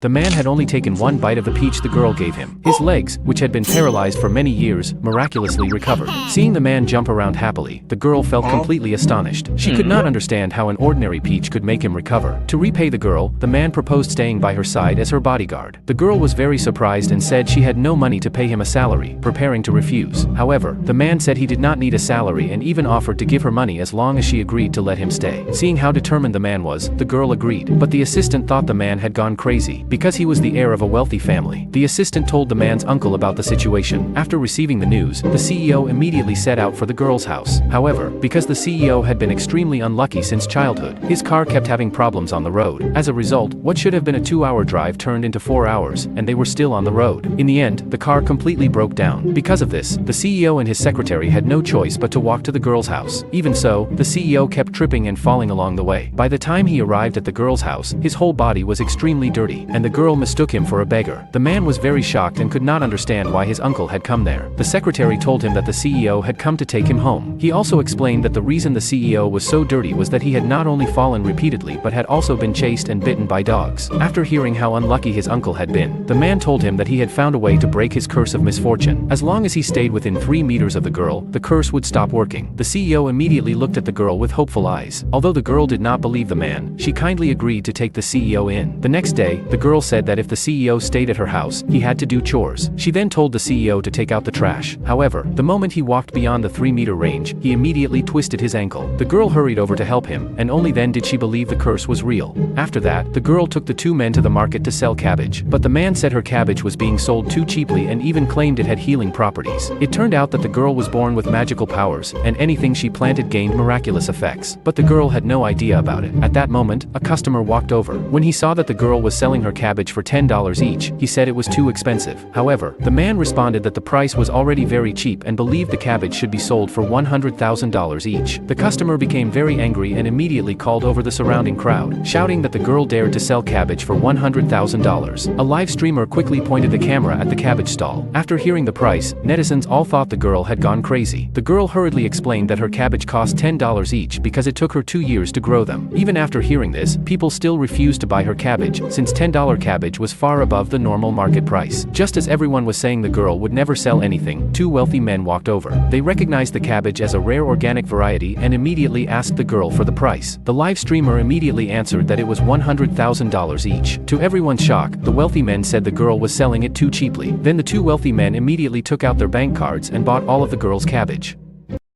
The man had only taken one bite of the peach the girl gave him. His legs, which had been paralyzed for many years, miraculously recovered. Seeing the man jump around happily, the girl felt completely astonished. She could not understand how an ordinary peach could make him recover. To repay the girl, the man proposed staying by her side as her bodyguard. The girl was very surprised and said she had no money to pay him a salary, preparing to refuse. However, the man said he did not need a salary and even offered to give her money as long as she agreed to let him stay. Seeing how determined the man was, the girl agreed. But the assistant thought the man had gone crazy. Because he was the heir of a wealthy family, the assistant told the man's uncle about the situation. After receiving the news, the CEO immediately set out for the girl's house. However, because the CEO had been extremely unlucky since childhood, his car kept having problems on the road. As a result, what should have been a 2-hour drive turned into 4 hours, and they were still on the road. In the end, the car completely broke down. Because of this, the CEO and his secretary had no choice but to walk to the girl's house. Even so, the CEO kept tripping and falling along the way. By the time he arrived at the girl's house, his whole body was extremely dirty, and the girl mistook him for a beggar. The man was very shocked and could not understand why his uncle had come there. The secretary told him that the CEO had come to take him home. He also explained that the reason the CEO was so dirty was that he had not only fallen repeatedly but had also been chased and bitten by dogs. After hearing how unlucky his uncle had been, the man told him that he had found a way to break his curse of misfortune. As long as he stayed within 3 meters of the girl, the curse would stop working. The CEO immediately looked at the girl with hopeful eyes. Although the girl did not believe the man, she kindly agreed to take the CEO in. The next day, the girl said that if the CEO stayed at her house, he had to do chores. She then told the CEO to take out the trash. However, the moment he walked beyond the 3-meter range, he immediately twisted his ankle. The girl hurried over to help him, and only then did she believe the curse was real. After that, the girl took the 2 men to the market to sell cabbage, but the man said her cabbage was being sold too cheaply and even claimed it had healing properties. It turned out that the girl was born with magical powers, and anything she planted gained miraculous effects. But the girl had no idea about it. At that moment, a customer walked over. When he saw that the girl was selling her cabbage for $10 each, he said it was too expensive. However, the man responded that the price was already very cheap and believed the cabbage should be sold for $100,000 each. The customer became very angry and immediately called over the surrounding crowd, shouting that the girl dared to sell cabbage for $100,000. A live streamer quickly pointed the camera at the cabbage stall. After hearing the price, netizens all thought the girl had gone crazy. The girl hurriedly explained that her cabbage cost $10 each because it took her 2 years to grow them. Even after hearing this, people still refused to buy her cabbage, since $10 cabbage was far above the normal market price. Just as everyone was saying the girl would never sell anything, 2 wealthy men walked over. They recognized the cabbage as a rare organic variety and immediately asked the girl for the price. The live streamer immediately answered that it was $100,000 each. To everyone's shock, the wealthy men said the girl was selling it too cheaply. Then the 2 wealthy men immediately took out their bank cards and bought all of the girl's cabbage.